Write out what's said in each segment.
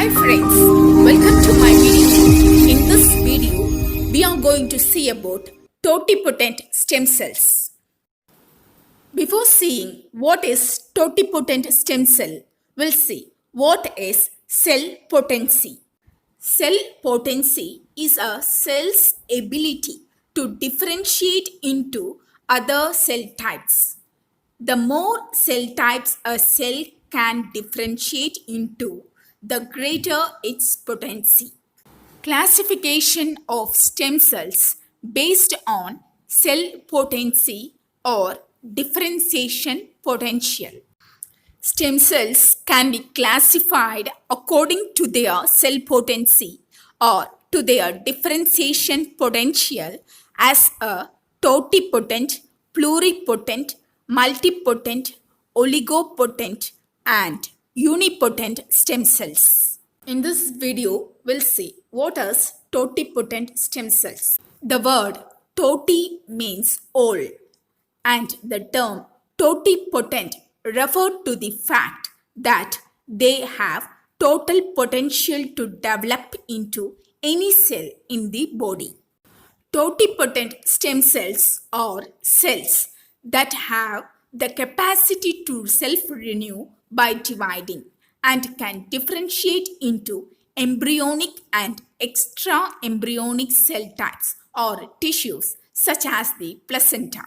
Hi friends, welcome to my video. In this video, we are going to see about totipotent stem cells. Before seeing what is totipotent stem cell, we'll see what is cell potency. Cell potency is a cell's ability to differentiate into other cell types. The more cell types a cell can differentiate into, the greater its potency. Classification of stem cells based on cell potency or differentiation potential. Stem cells can be classified according to their cell potency or to their differentiation potential as a totipotent, pluripotent, multipotent, oligopotent, and unipotent stem cells. In this video, we'll see what is totipotent stem cells. The word toti means all, and the term totipotent referred to the fact that they have total potential to develop into any cell in the body. Totipotent stem cells are cells that have the capacity to self-renew by dividing and can differentiate into embryonic and extra-embryonic cell types or tissues such as the placenta.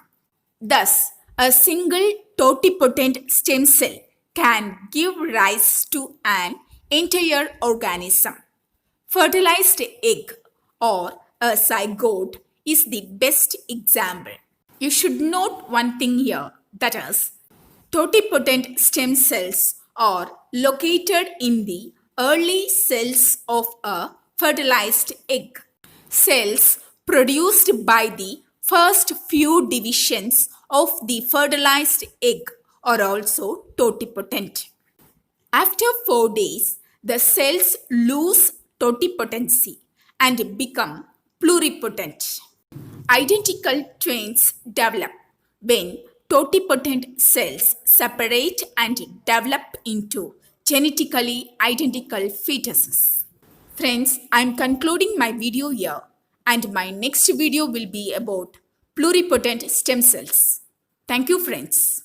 Thus, a single totipotent stem cell can give rise to an entire organism. Fertilized egg or a zygote is the best example. You should note one thing here, that is, totipotent stem cells are located in the early cells of a fertilized egg. Cells produced by the first few divisions of the fertilized egg are also totipotent. After 4 days, the cells lose totipotency and become pluripotent. Identical twins develop when totipotent cells separate and develop into genetically identical fetuses. Friends, I am concluding my video here, and my next video will be about pluripotent stem cells. Thank you, friends.